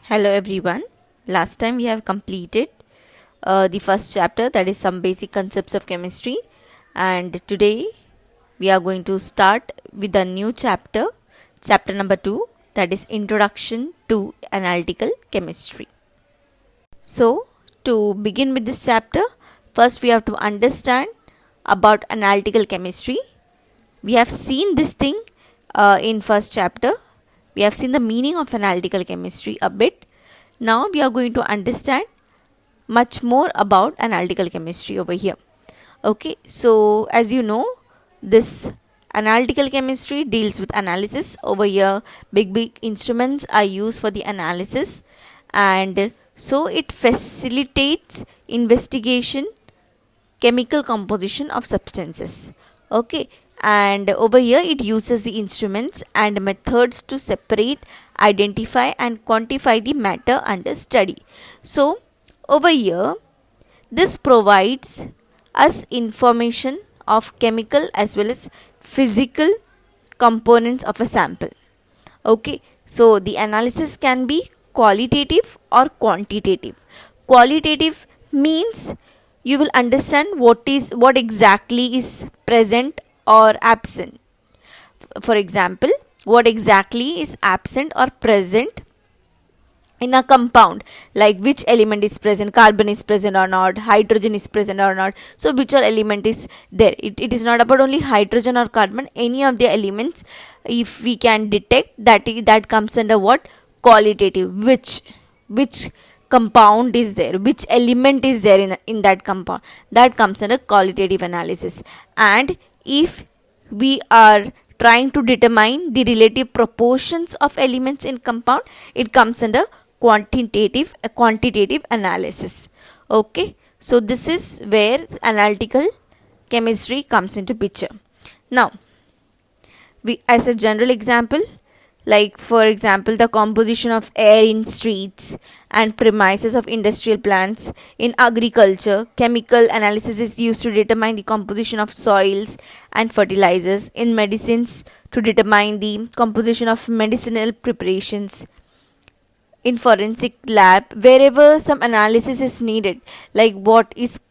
Hello everyone. Last time we have completed the first chapter, that is some basic concepts of chemistry, and today we are going to start with a new chapter, chapter number 2, that is Introduction to Analytical Chemistry. So, to begin with this chapter, first we have to understand about analytical chemistry. We have seen this thing in first chapter. We have seen the meaning of analytical chemistry a bit. Now we are going to understand much more about analytical chemistry over here. Okay, so as you know, this analytical chemistry deals with analysis. Over here, big instruments are used for the analysis, and so it facilitates investigation, chemical composition of substances. Okay, and over here it uses the instruments and methods to separate, identify and quantify the matter under study. So over here this provides us information of chemical as well as physical components of a sample. Okay, so the analysis can be qualitative or quantitative. Qualitative means you will understand what exactly is present or absent. For example, what exactly is absent or present in a compound, like which element is present, carbon is present or not, hydrogen is present or not. So which element is there? It is not about only hydrogen or carbon, any of the elements if we can detect, that comes under what? Qualitative. Which compound is there, which element is there in that compound, that comes under qualitative analysis. And if we are trying to determine the relative proportions of elements in compound, it comes under quantitative analysis. Okay, so this is where analytical chemistry comes into picture. Now we, as a general example, like for example the composition of air in streets and premises of industrial plants. In agriculture, chemical analysis is used to determine the composition of soils and fertilizers. In medicines, to determine the composition of medicinal preparations. In forensic lab, wherever some analysis is needed, like what is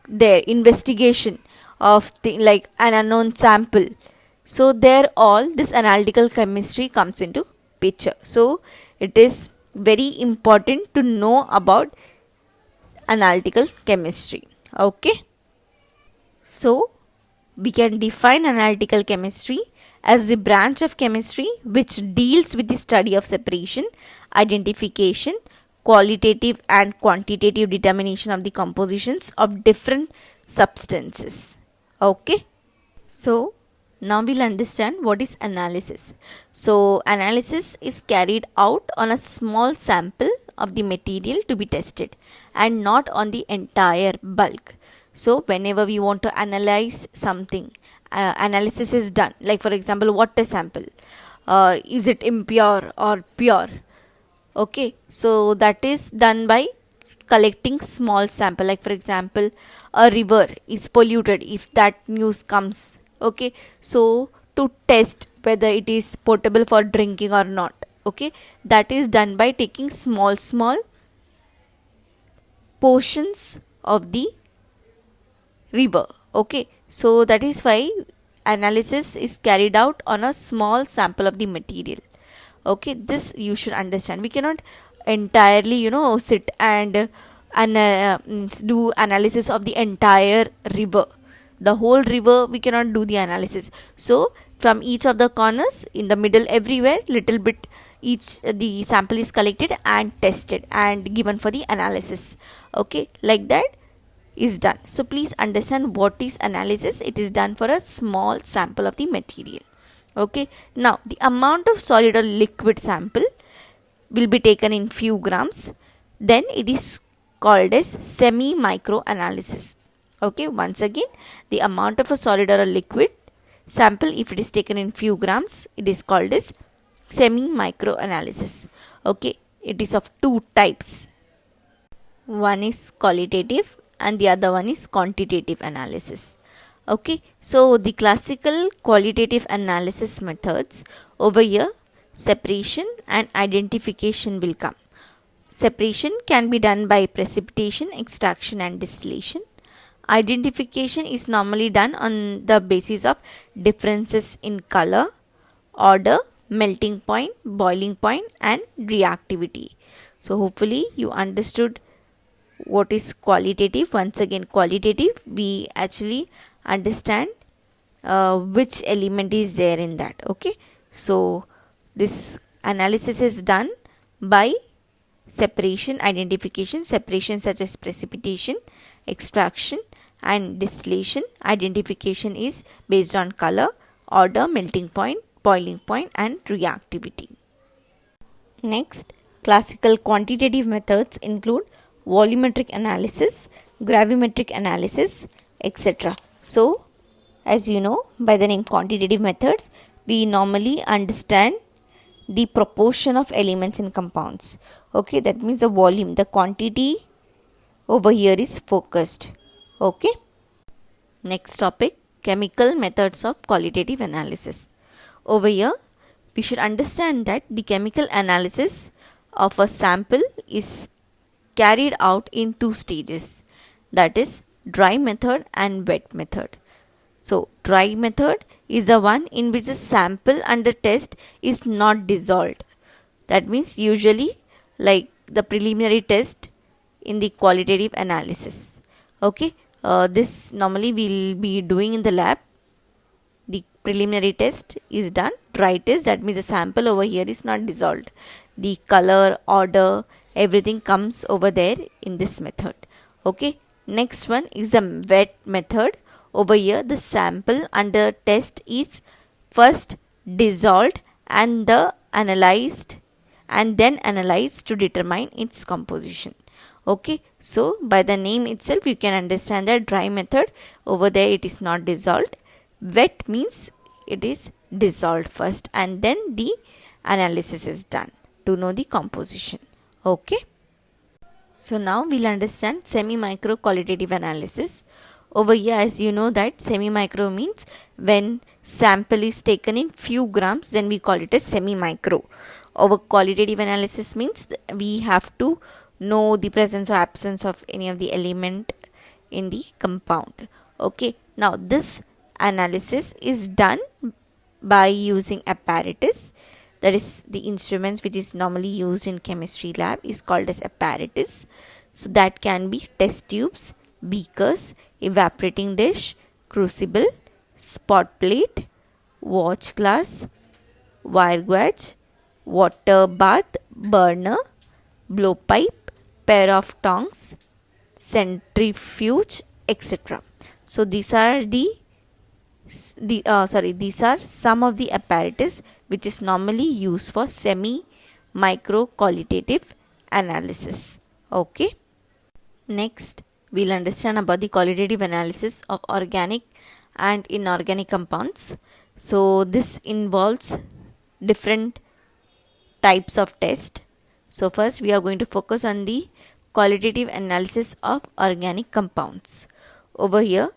there, investigation of the, like an unknown sample, so there all this analytical chemistry comes into picture. So it is very important to know about analytical chemistry. Okay, so we can define analytical chemistry as the branch of chemistry which deals with the study of separation, identification, qualitative and quantitative determination of the compositions of different substances. Okay, so now we'll understand what is analysis. So analysis is carried out on a small sample of the material to be tested and not on the entire bulk. So whenever we want to analyze something, analysis is done. Like for example, water sample, is it impure or pure? Okay, so that is done by collecting small sample. Like for example, a river is polluted, if that news comes. Okay, so to test whether it is potable for drinking or not, okay, that is done by taking small portions of the river. Okay, so that is why analysis is carried out on a small sample of the material. Okay, this you should understand. We cannot entirely sit and do analysis of the entire river, the whole river. We cannot do the analysis. So from each of the corners, in the middle, everywhere, little bit, each the sample is collected and tested and given for the analysis. Okay, like that is done. So please understand what is analysis. It is done for a small sample of the material. Okay, now the amount of solid or liquid sample will be taken in few grams, then it is called as semi micro analysis. Okay, once again, the amount of a solid or a liquid sample, if it is taken in few grams, it is called as semi micro analysis. Okay, it is of two types. One is qualitative and the other one is quantitative analysis. Okay, so the classical qualitative analysis methods, over here separation and identification will come. Separation can be done by precipitation, extraction and distillation. Identification is normally done on the basis of differences in color, order, melting point, boiling point and reactivity. So hopefully you understood what is qualitative. Once again, qualitative, we actually understand which element is there in that. Okay, so this analysis is done by separation, identification. Separation such as precipitation, extraction and distillation. Identification is based on color, order, melting point, boiling point and reactivity. Next, classical quantitative methods include volumetric analysis, gravimetric analysis, etc. So, as you know, by the name quantitative methods, we normally understand the proportion of elements in compounds. Okay, that means the volume, the quantity over here is focused. Okay. Next topic, chemical methods of qualitative analysis. Over here, we should understand that the chemical analysis of a sample is carried out in two stages, that is dry method and wet method. So dry method is the one in which the sample under test is not dissolved. That means usually like the preliminary test in the qualitative analysis. Okay, this normally we'll be doing in the lab. The preliminary test is done, dry test, that means the sample over here is not dissolved. The color, order, everything comes over there in this method. Okay, next one is the wet method. Over here the sample under test is first dissolved and then analyzed to determine its composition. Okay, so by the name itself you can understand that dry method, over there it is not dissolved. Wet means it is dissolved first and then the analysis is done to know the composition. Okay, so now we'll understand semi-micro qualitative analysis. Over here, as you know that semi-micro means when sample is taken in few grams, then we call it as semi-micro. Our qualitative analysis means we have to know the presence or absence of any of the element in the compound. Okay, now this analysis is done by using apparatus, that is the instruments which is normally used in chemistry lab is called as apparatus. So that can be test tubes, beakers, evaporating dish, crucible, spot plate, watch glass, wire gauge, water bath, burner, blowpipe, pair of tongs, centrifuge, etc. So these are these are some of the apparatus which is normally used for semi-micro qualitative analysis. Okay. Next, we'll understand about the qualitative analysis of organic and inorganic compounds. So this involves different types of test. So first we are going to focus on the qualitative analysis of organic compounds. Over here,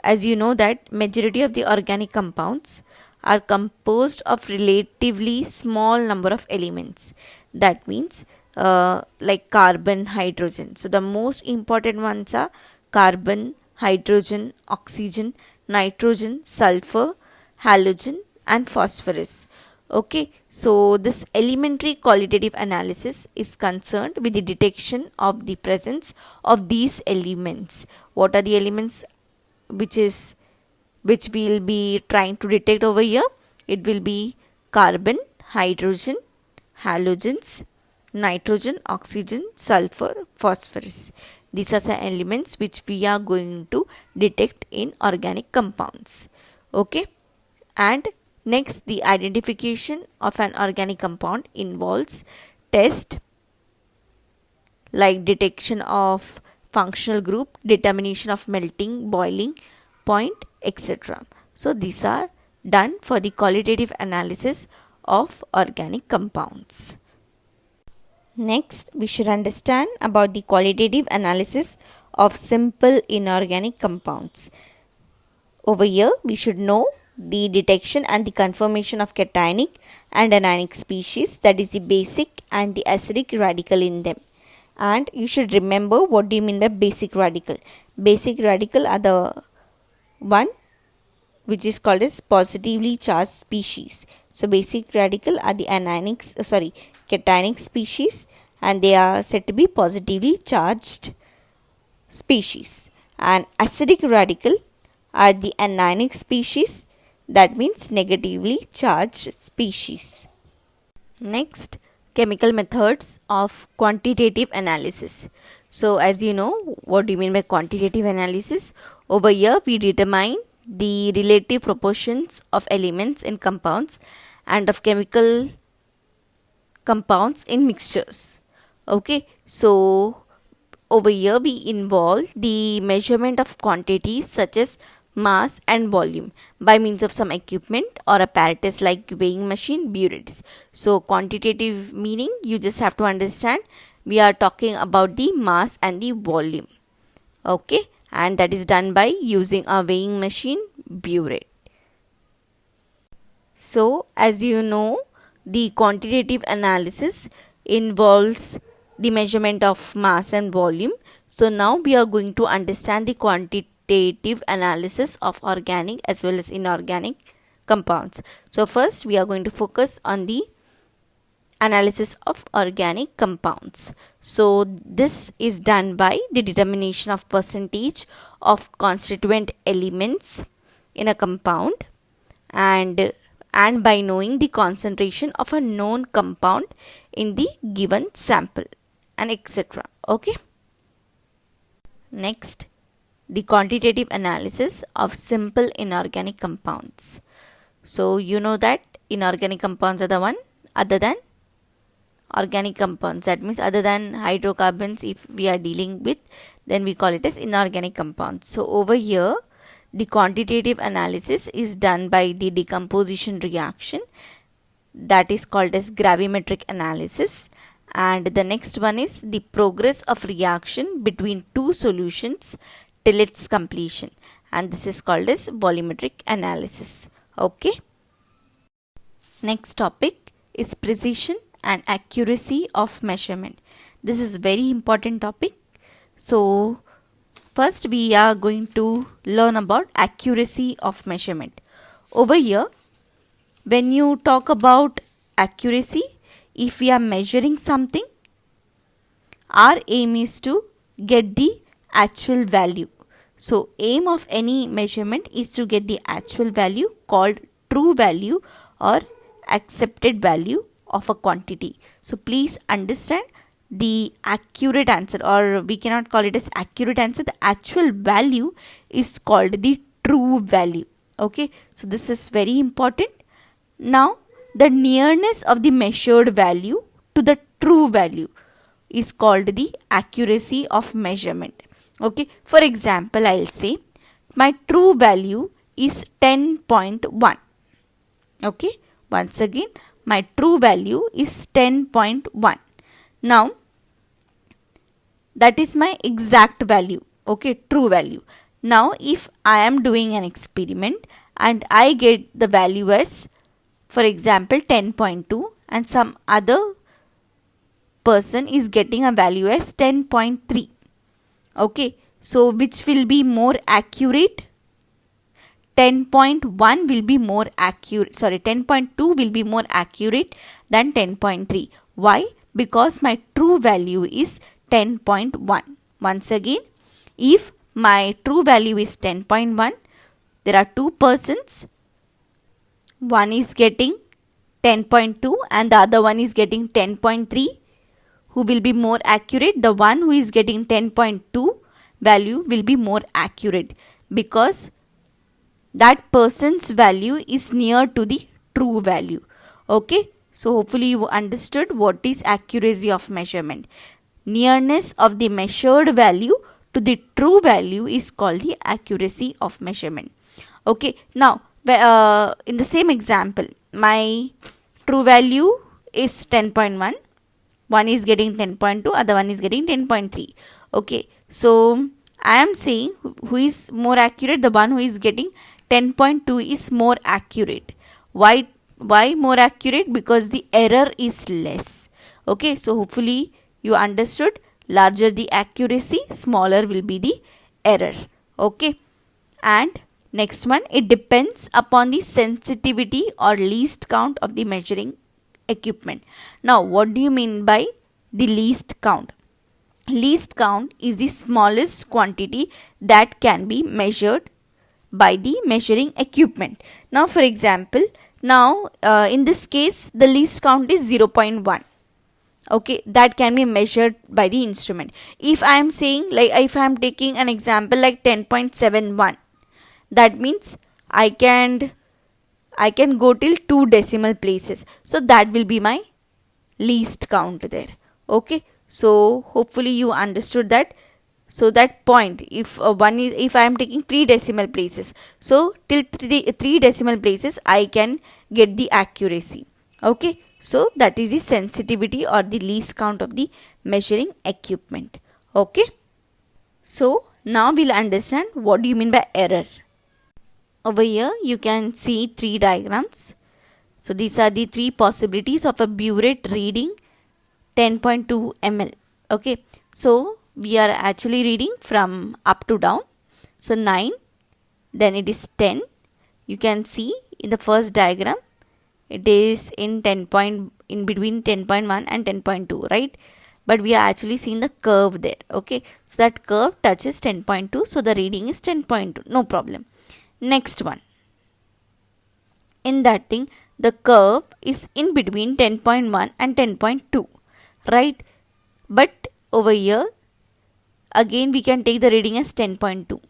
as you know that majority of the organic compounds are composed of relatively small number of elements. That means like carbon, hydrogen. So the most important ones are carbon, hydrogen, oxygen, nitrogen, sulfur, halogen and phosphorus. Okay, so this elementary qualitative analysis is concerned with the detection of the presence of these elements. What are the elements which we'll be trying to detect over here? It will be carbon, hydrogen, halogens, nitrogen, oxygen, sulfur, phosphorus. These are some elements which we are going to detect in organic compounds. Okay, and next, the identification of an organic compound involves test like detection of functional group, determination of melting, boiling point, etc. So these are done for the qualitative analysis of organic compounds. Next, we should understand about the qualitative analysis of simple inorganic compounds. Over here, we should know the detection and the conformation of cationic and anionic species, that is the basic and the acidic radical in them. And you should remember what do you mean by basic radical. Basic radical are the one which is called as positively charged species. So basic radical are the cationic species, and they are said to be positively charged species. And acidic radical are the anionic species, that means negatively charged species. Next, chemical methods of quantitative analysis. So as you know, what do you mean by quantitative analysis? Over here we determine the relative proportions of elements in compounds and of chemical compounds in mixtures. Okay, so over here we involve the measurement of quantities such as mass and volume by means of some equipment or apparatus like weighing machine, burettes. So quantitative meaning, you just have to understand we are talking about the mass and the volume. Okay, and that is done by using a weighing machine, burette. So as you know, the quantitative analysis involves the measurement of mass and volume. So now we are going to understand the quantitative analysis of organic as well as inorganic compounds. So first we are going to focus on the analysis of organic compounds. So this is done by the determination of percentage of constituent elements in a compound, and by knowing the concentration of a known compound in the given sample, and etc. Okay. Next, the quantitative analysis of simple inorganic compounds. So you know that inorganic compounds are the one other than organic compounds. That means other than hydrocarbons, if we are dealing with, then we call it as inorganic compounds. So over here, the quantitative analysis is done by the decomposition reaction, that is called as gravimetric analysis. And the next one is the progress of reaction between two solutions till its completion, and this is called as volumetric analysis. Okay. Next topic is precision and accuracy of measurement. This is very important topic. So first we are going to learn about accuracy of measurement. Over here, when you talk about accuracy, if we are measuring something, our aim is to get the actual value. So aim of any measurement is to get the actual value called true value or accepted value of a quantity. So please understand the accurate answer, or we cannot call it as accurate answer, the actual value is called the true value. Okay, so this is very important. Now the nearness of the measured value to the true value is called the accuracy of measurement. Okay, for example, I'll say my true value is 10.1. Okay, once again, my true value is 10.1. Now that is my exact value. Okay, true value. Now if I am doing an experiment and I get the value as, for example, 10.2, and some other person is getting a value as 10.3. Okay, so which will be more accurate? 10.1 will be more accurate, 10.2 will be more accurate than 10.3. Why? Because my true value is 10.1. Once again, if my true value is 10.1, there are two persons. One is getting 10.2 and the other one is getting 10.3. Who will be more accurate? The one who is getting 10.2 value will be more accurate, because that person's value is near to the true value. Okay, so hopefully you understood what is accuracy of measurement. Nearness of the measured value to the true value is called the accuracy of measurement. Okay, now in the same example, my true value is 10.1. One is getting 10.2, other one is getting 10.3. Okay, so I am saying who is more accurate? The one who is getting 10.2 is more accurate. Why more accurate? Because the error is less. Okay, so hopefully you understood. larger the accuracy, smaller will be the error. Okay. And next one, it depends upon the sensitivity or least count of the measuring equipment. Now, what do you mean by the least count? Least count is the smallest quantity that can be measured by the measuring equipment. Now, for example, in this case, the least count is 0.1. Okay, that can be measured by the instrument. If I am saying, like, if I am taking an example like 10.71, that means I can go till 2 decimal places. So that will be my least count there. Okay, so hopefully you understood that. So that point, if if I am taking 3 decimal places, so till 3 decimal places I can get the accuracy. Okay, so that is the sensitivity or the least count of the measuring equipment. Okay, so now we'll understand what do you mean by error. Over here you can see 3 diagrams. So these are the 3 possibilities of a burette reading 10.2 ml. Okay, so we are actually reading from up to down. So 9, then it is 10. You can see in the first diagram it is in between 10.1 and 10.2, right? But we are actually seeing the curve there. Okay, so that curve touches 10.2, so the reading is 10.2, no problem. Next one, in that thing the curve is in between 10.1 and 10.2, right? But over here again we can take the reading as 10.2.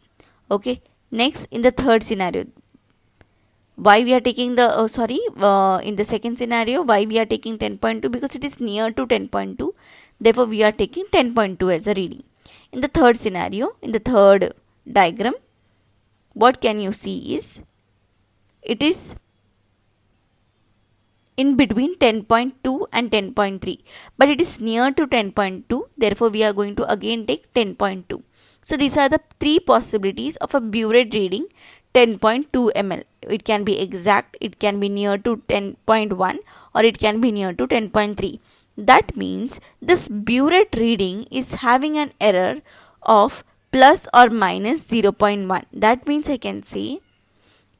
Okay, next in the third scenario, why we are taking the in the second scenario, why we are taking 10.2? Because it is near to 10.2, therefore we are taking 10.2 as a reading. In the third scenario, in the third diagram, what can you see is it is in between 10.2 and 10.3, but it is near to 10.2, therefore we are going to again take 10.2. So these are the 3 possibilities of a burette reading 10.2 ml. It can be exact, it can be near to 10.1, or it can be near to 10.3. That means this burette reading is having an error of plus or minus 0.1. That means I can say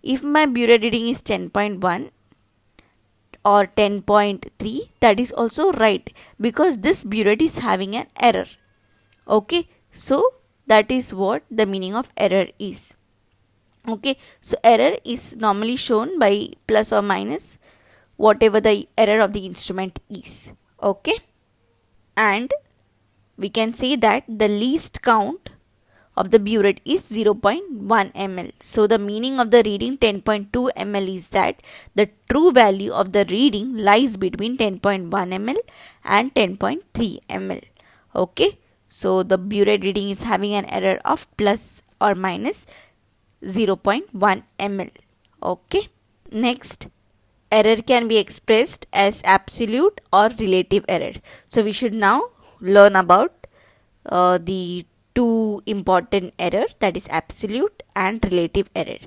if my burette reading is 10.1 or 10.3, that is also right, because this burette is having an error. Okay, so that is what the meaning of error is. Okay, so error is normally shown by plus or minus whatever the error of the instrument is. Okay, and we can say that the least count of the burette is 0.1 ml. So the meaning of the reading 10.2 ml is that the true value of the reading lies between 10.1 ml and 10.3 ml. Okay, so the burette reading is having an error of plus or minus 0.1 ml. Okay, next, error can be expressed as absolute or relative error. So we should now learn about the 2 important error, that is absolute and relative error.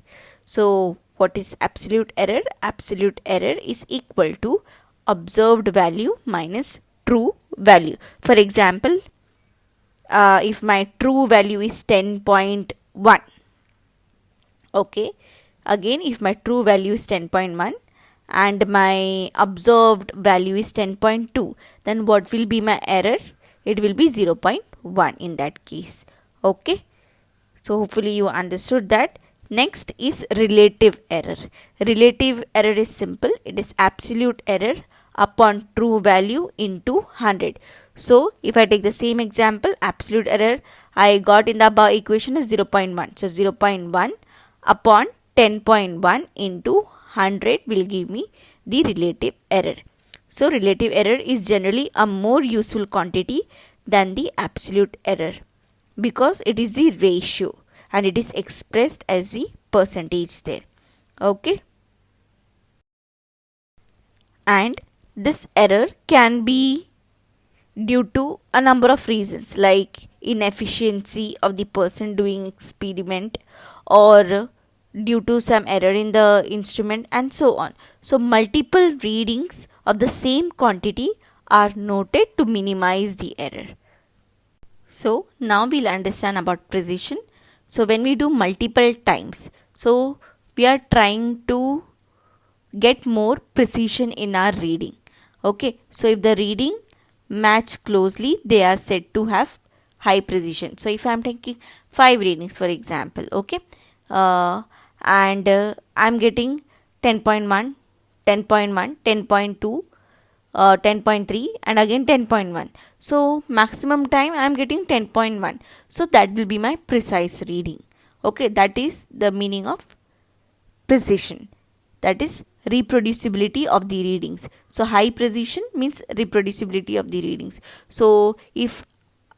So what is absolute error? Absolute error is equal to observed value minus true value. For example, if my true value is 10.1, okay, again if my true value is 10.1 and my observed value is 10.2, then what will be my error? It will be 0.1 in that case. Okay, so hopefully you understood that. Next is relative error. Relative error is simple, it is absolute error upon true value into 100. So if I take the same example, absolute error I got in the above equation is 0.1. So 0.1 upon 10.1 into 100 will give me the relative error. So relative error is generally a more useful quantity than the absolute error, because it is the ratio and it is expressed as the percentage there. Okay, and this error can be due to a number of reasons, like inefficiency of the person doing experiment, or due to some error in the instrument, and so on. So multiple readings of the same quantity are noted to minimize the error. So now we'll understand about precision. So when we do multiple times, so we are trying to get more precision in our reading. Okay, so if the reading match closely, they are said to have high precision. So if I'm taking 5 readings for example, okay, and I'm getting 10.1, 10.1, 10.2, 10.3 and again 10.1. So maximum time I am getting 10.1. So that will be my precise reading. Okay, that is the meaning of precision. That is reproducibility of the readings. So high precision means reproducibility of the readings. So if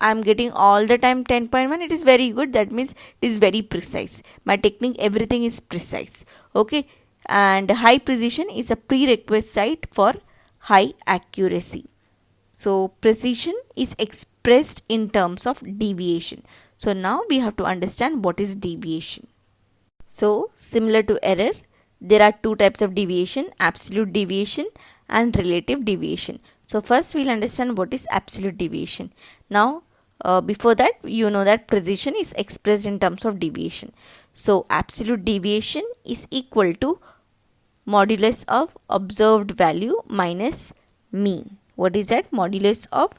I am getting all the time 10.1, it is very good. That means it is very precise. My technique, everything is precise. Okay, and high precision is a prerequisite for high accuracy. So precision is expressed in terms of deviation. So now we have to understand what is deviation. So similar to error, there are two types of deviation, absolute deviation and relative deviation. So first we'll understand what is absolute deviation. Now before that, you know that precision is expressed in terms of deviation. So absolute deviation is equal to modulus of observed value minus mean. What is that? Modulus of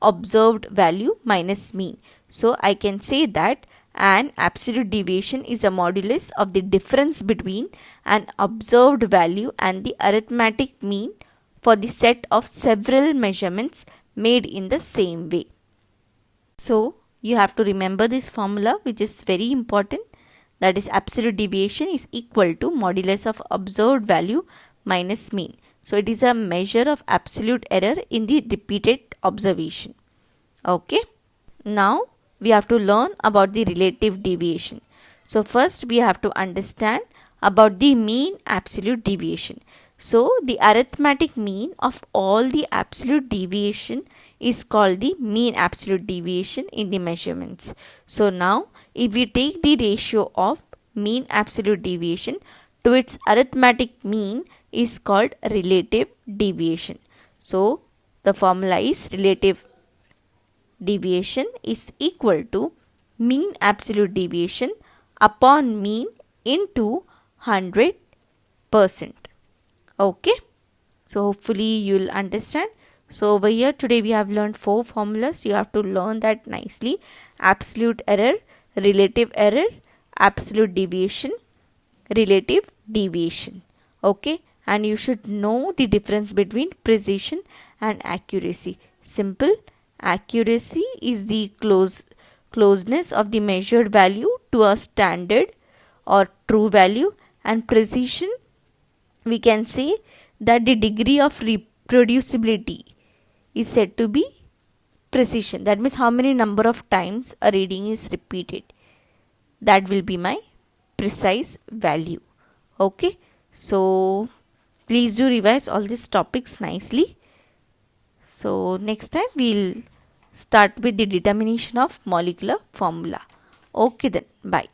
observed value minus mean. So I can say that an absolute deviation is a modulus of the difference between an observed value and the arithmetic mean for the set of several measurements made in the same way. So you have to remember this formula, which is very important. That is, absolute deviation is equal to modulus of observed value minus mean. So it is a measure of absolute error in the repeated observation. Okay. Now we have to learn about the relative deviation. So first we have to understand about the mean absolute deviation. So the arithmetic mean of all the absolute deviation is called the mean absolute deviation in the measurements. So now if we take the ratio of mean absolute deviation to its arithmetic mean is called relative deviation. So the formula is relative deviation is equal to mean absolute deviation upon mean into 100%. Okay, so hopefully you'll understand. So over here today we have learned 4 formulas. You have to learn that nicely: absolute error, relative error, absolute deviation, relative deviation. Okay, and you should know the difference between precision and accuracy. Simple. Accuracy is the closeness of the measured value to a standard or true value, and precision, we can say that the degree of reproducibility is said to be precision. That means how many number of times a reading is repeated. That will be my precise value. Okay, so please do revise all these topics nicely. So next time we'll start with the determination of molecular formula. Okay then, bye.